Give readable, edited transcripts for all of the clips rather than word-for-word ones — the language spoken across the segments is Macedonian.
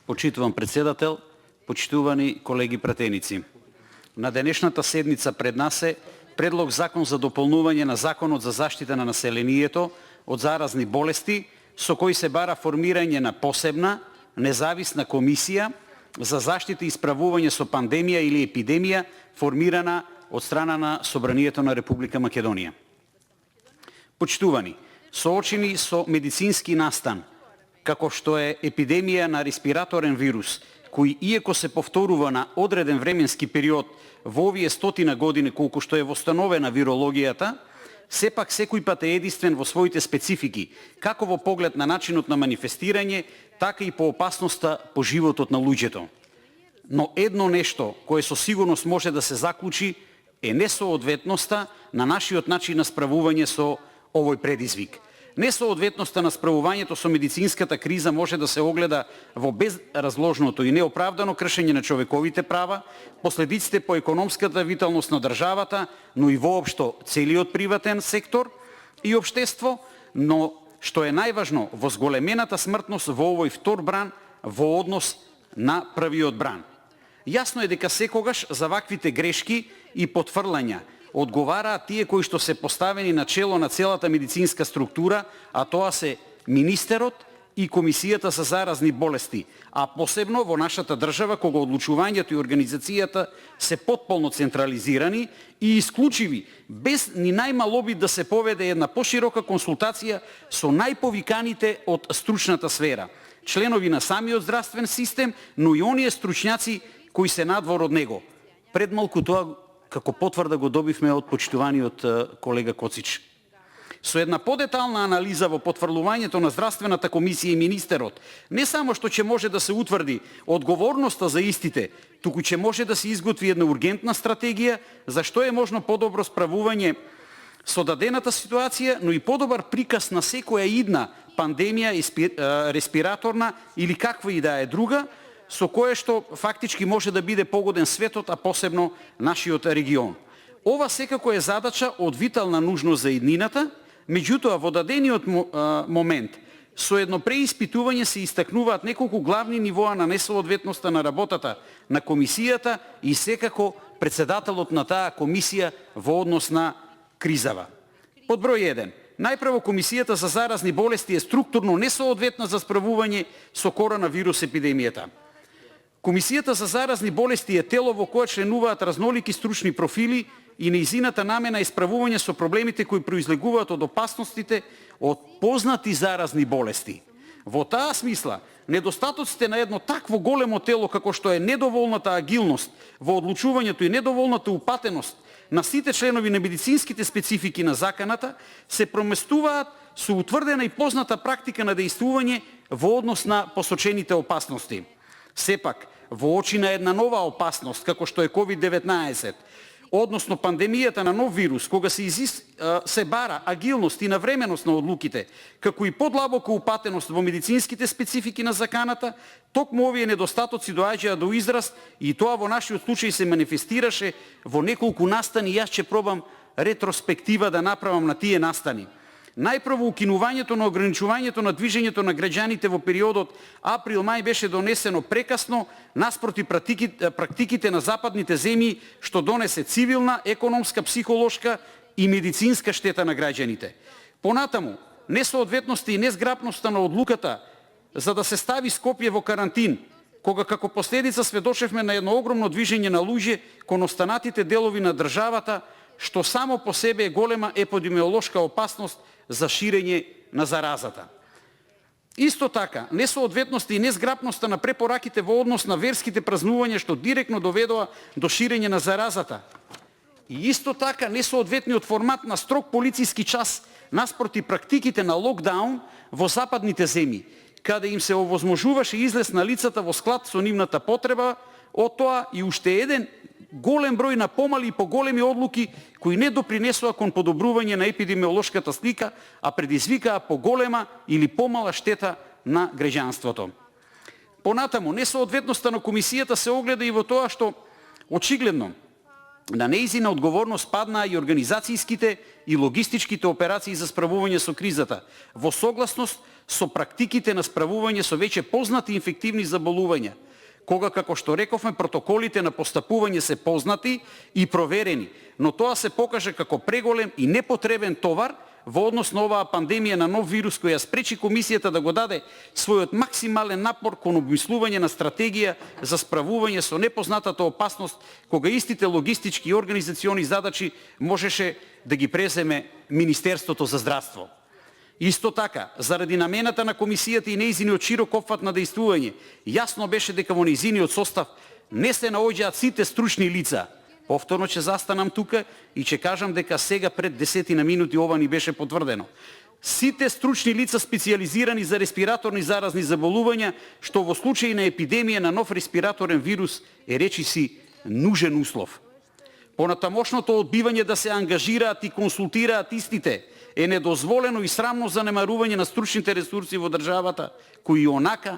Почитуван председател, почитувани колеги пратеници. На денешната седница пред нас е Предлог закон за дополнување на Законот за заштита на населението од заразни болести, со кој се бара формирање на посебна, независна комисија за заштита и справување со пандемија или епидемија, формирана од страна на Собранието на Република Македонија. Почитувани, соочени со медицински настан, како што е епидемија на респираторен вирус, кој иако се повторува на одреден временски период во овие стотина години колку што е востановена вирологијата, сепак секој пат е единствен во своите специфики, како во поглед на начинот на манифестирање, така и по опасноста по животот на луѓето. Но едно нешто кое со сигурност може да се заклучи е несоодветноста на нашиот начин на справување со овој предизвик. Несоодветноста на справувањето со медицинската криза може да се огледа во безразложното и неоправдано кршење на човековите права, последиците по економската виталност на државата, но и воопшто целиот приватен сектор и општество, но што е најважно, во зголемената смртност во овој втор бран во однос на првиот бран. Јасно е дека секогаш за ваквите грешки и потфрлања одговараат тие кои што се поставени на чело на целата медицинска структура, а тоа се министерот и Комисијата за заразни болести, а посебно во нашата држава кога одлучувањето и организацијата се потполно централизирани и исклучиви, без ни најмал обид да се поведе една поширока консултација со најповиканите од стручната сфера, членови на самиот здравствен систем, но и оние стручњаци кои се надвор од него. Пред малку тоа како потврда го добивме од почитуваниот колега Коцич. Со една подетална анализа во потврлувањето на здравствената комисија и министерот, не само што ќе може да се утврди одговорноста за истите, туку ќе може да се изготви една ургентна стратегија за што е можно подобро справување со дадената ситуација, но и подобар приказ на секоја идна пандемија, респираторна или каква и да е друга, со кое што фактички може да биде погоден светот, а посебно нашиот регион. Ова секако е задача од витална нужност за иднината, меѓутоа во дадениот момент со едно преиспитување се истакнуваат неколку главни нивоа на несоодветноста на работата на комисијата и секако председателот на таа комисија во однос на кризава. Под број 1. Најпрво Комисијата за заразни болести е структурно несоодветна за справување со коронавирус епидемијата. Комисијата за заразни болести е тело во кое членуваат разнолики стручни профили и нејзината намена е справување со проблемите кои произлегуваат од опасностите од познати заразни болести. Во таа смисла, недостатоците на едно такво големо тело како што е недоволната агилност во одлучувањето и недоволната упатеност на сите членови на медицинските специфики на заканата се проместуваат со утврдена и позната практика на дејствување во однос на посочените опасности. Сепак, во очи на една нова опасност, како што е COVID-19, односно пандемијата на нов вирус, кога се бара агилност и навременост на одлуките, како и подлабока упатеност во медицинските специфики на заканата, токму овие недостатоци доаѓаат до израз и тоа во нашиот случај се манифестираше во неколку настани. Јас ќе пробам ретроспектива да направам на тие настани. Најпрво укинувањето на ограничувањето на движењето на граѓаните во периодот април-мај беше донесено прекасно наспроти практиките на западните земји, што донесе цивилна, економска, психолошка и медицинска штета на граѓаните. Понатаму, несоодветноста и незграпноста на одлуката за да се стави Скопје во карантин, кога како последица сведочевме на едно огромно движење на луѓе кон останатите делови на државата, што само по себе е голема епидемиолошка опасност за ширење на заразата. Исто така, несоодветноста и незграпноста на препораките во однос на верските празнувања што директно доведоа до ширење на заразата. И исто така, несоодветниот формат на строг полициски час наспроти практиките на локдаун во западните земји, каде им се овозможуваше излез на лицата во склад со нивната потреба, од тоа и уште еден голем број на помали и поголеми одлуки кои не допринесоа кон подобрување на епидемиолошката слика, а предизвикаа поголема или помала штета на граѓанството. Понатаму, несоодветноста на комисијата се огледа и во тоа што очигледно На неизина одговорност паднаа и организацијските и логистичките операции за справување со кризата, во согласност со практиките на справување со веќе познати инфективни заболувања, кога, како што рековме, протоколите на постапување се познати и проверени, но тоа се покаже како преголем и непотребен товар во однос на оваа пандемија на нов вирус, која спречи комисијата да го даде својот максимален напор кон обмислување на стратегија за справување со непознатата опасност, кога истите логистички и организациони задачи можеше да ги преземе Министерството за здравство. Исто така, заради намената на комисијата и неизиниот широк опфат на дејствување, јасно беше дека во неизиниот состав не се наоѓаат сите стручни лица. Повторно ќе застанам тука и ќе кажам дека сега пред 10 минути ова ни беше потврдено. Сите стручни лица специјализирани за респираторни заразни заболувања, што во случај на епидемија на нов респираторен вирус е речиси нужен услов. Понатамошното одбивање да се ангажираат и консултираат истите е недозволено и срамно занемарување на стручните ресурси во државата, кои онака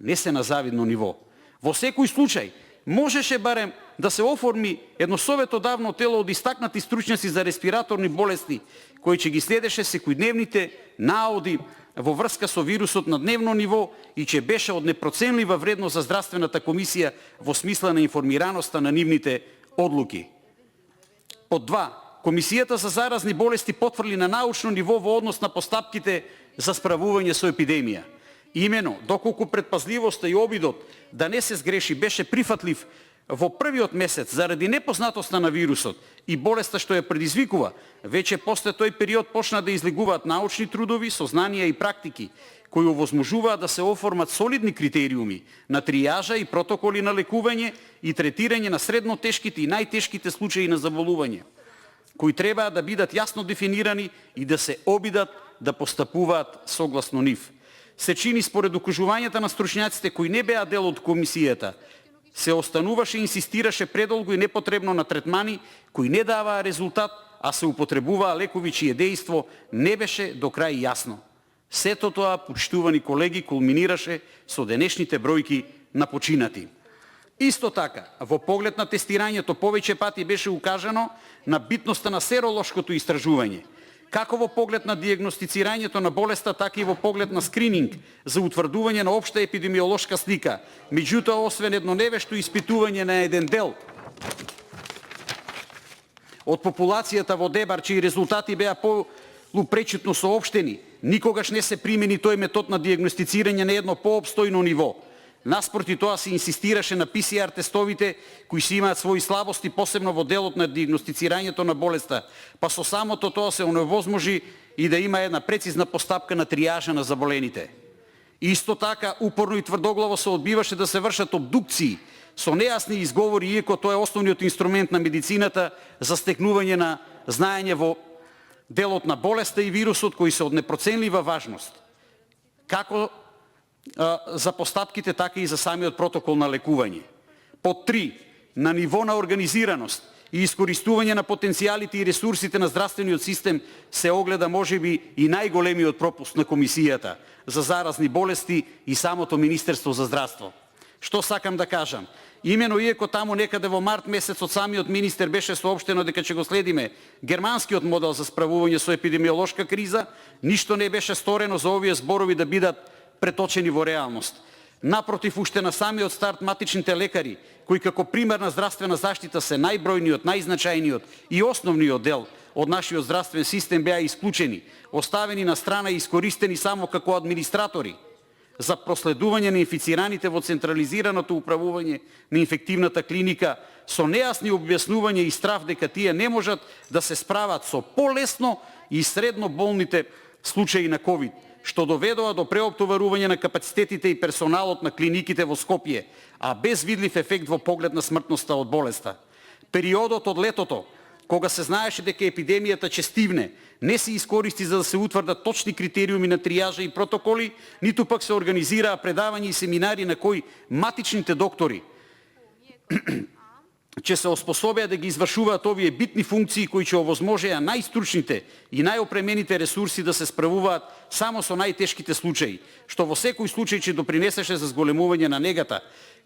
не се на завидно ниво. Во секој случај, можеше барем да се оформи едно советодавно тело од истакнати стручњаци за респираторни болести, кој ќе ги следеше секојдневните наоди во врска со вирусот на дневно ниво и ќе беше од непроценлива вредност за здравствената комисија во смисла на информираноста на нивните одлуки. Под 2. Комисијата за заразни болести потврди на научно ниво во однос на постапките за справување со епидемија. Имено, доколку предпазливоста и обидот да не се сгреши беше прифатлив во првиот месец заради непознатоста на вирусот и болеста што ја предизвикува, веќе после тој период почна да излегуваат научни трудови, сознанија и практики, кои овозможуваат да се оформат солидни критериуми на тријажа и протоколи на лекување и третирање на средно тешките и најтешките случаи на заболување, кои требаат да бидат јасно дефинирани и да се обидат да постапуваат согласно нив. Се чини според укажувањата на стручњаците кои не беа дел од комисијата, се остануваше и инсистираше предолго и непотребно на третмани кои не даваа резултат, а се употребуваа лекови чие дејство не беше до крај јасно. Сето тоа, почитувани колеги, кулминираше со денешните бројки на починати. Исто така, во поглед на тестирањето повеќе пати беше укажано на битноста на серолошкото истражување, како во поглед на дијагностицирањето на болеста, така и во поглед на скрининг за утврдување на општа епидемиолошка слика. Меѓутоа, освен едно невешто испитување на еден дел од популацијата во Дебар, чии резултати беа полупречутно соопштени, никогаш не се примени тој метод на дијагностицирање на едно поопстојно ниво. Наспроти тоа се инсистираше на PCR тестовите, кои си имаат своји слабости, посебно во делот на дијагностицирањето на болеста, па со самото тоа се оневозможи и да има една прецизна постапка на тријажа на заболените. Исто така, упорно и тврдоглаво се одбиваше да се вршат обдукции со нејасни изговори, иако тоа е основниот инструмент на медицината за стекнување на знаење во делот на болеста и вирусот, кои се од непроценлива важност. Како за постапките, така и за самиот протокол на лекување. Под 3. На ниво на организираност и искористување на потенцијалите и ресурсите на здравствениот систем се огледа можеби и најголемиот пропуст на комисијата за заразни болести и самото Министерство за здравство. Што сакам да кажам? Имено, иако таму некаде во март месец од самиот министер беше соопштено дека ќе го следиме германскиот модел за справување со епидемиолошка криза, ништо не беше сторено за овие зборови да бидат преточени во реалност. Напротив, уште на самиот старт матичните лекари, кои како пример на здравствена заштита се најбројниот, најзначајниот и основниот дел од нашиот здравствен систем, беа исклучени, оставени на страна и искористени само како администратори за проследување на инфицираните во централизираното управување на инфективната клиника, со нејасни објаснувања и страв дека тие не можат да се справат со полесно и средно болните случаи на ковид, што доведоа до преоптоварување на капацитетите и персоналот на клиниките во Скопје, а без видлив ефект во поглед на смртноста од болеста. Периодот од летото, кога се знаеше дека епидемијата ќе стивне, не се искористи за да се утврдат точни критериуми на тријажа и протоколи, ниту пак се организираа предавања и семинари на кои матичните доктори ќе се оспособеа да ги извршуваат овие битни функции кои ќе овозможеа најстручните и најопремените ресурси да се справуваат само со најтешките случаи, што во секој случај ќе допринесеше за зголемување на негата,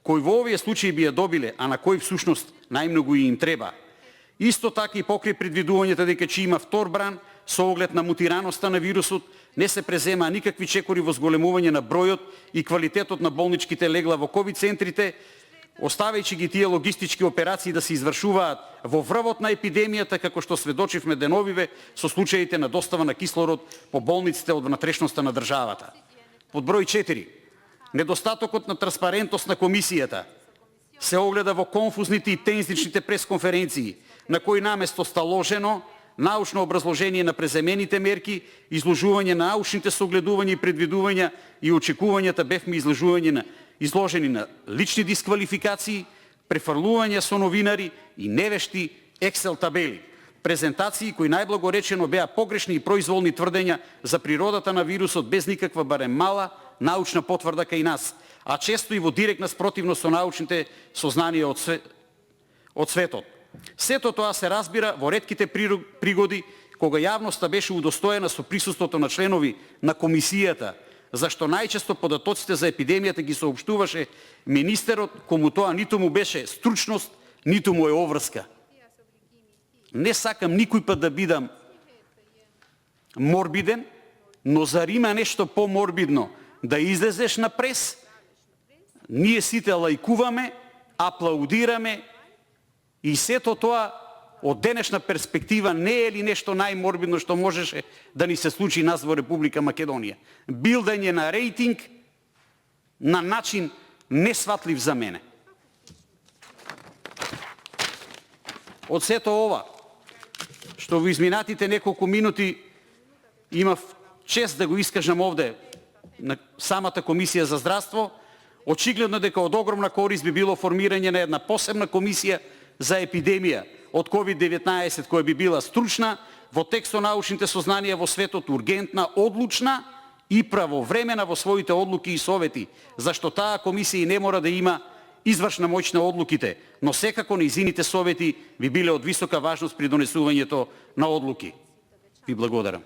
кој во овие случаи би ја добиле, а на кој всушност најмногу и им треба. Исто така и покрај предвидувањето дека ќе има втор бран со оглед на мутираноста на вирусот, не се презема никакви чекори во зголемување на бројот и квалитетот на болничките легла во ковид центрите, оставајќи ги тие логистички операции да се извршуваат во врвот на епидемијата, како што сведочивме деновиве со случаите на достава на кислород по болниците од внатрешноста на државата. Под број 4. Недостатокот на транспарентност на комисијата се огледа во конфузните и тензичните пресконференции, на кои наместо сталожено научно образложение на преземените мерки, изложување на научните согледувања и предвидувања и очекувањата бевме изложени на лични дисквалификации, префрлување со новинари и невешти Excel табели. Презентации кои најблагоречено беа погрешни и произволни тврдења за природата на вирусот без никаква барем мала научна потврда кај нас, а често и во директна спротивност со научните сознанија од светот. Сето тоа се разбира во ретките пригоди кога јавноста беше удостоена со присуството на членови на комисијата, зашто најчесто податоците за епидемијата ги соопштуваше министерот, кому тоа ниту му беше стручност, ниту му е обврска. Не сакам никој пат да бидам морбиден, но зар има нешто поморбидно да излезеш на прес, ние сите лајкуваме, аплаудираме и сето тоа од денешна перспектива не е ли нешто најморбидно што можеше да ни се случи нас во Република Македонија? Билдање на рейтинг на начин несватлив за мене. Од сето ова, што во изминатите неколку минути имав чест да го искажам овде на самата Комисија за здравство, очигледно дека од огромна корист би било формирање на една посебна комисија за епидемија од COVID-19, која би била стручна, во текст со научните сознанија во светот, ургентна, одлучна и правовремена во своите одлуки и совети, зашто таа комисија и не мора да има извршна моќ на одлуките, но секако нејзините совети би биле од висока важност при донесувањето на одлуки. Ви благодарам.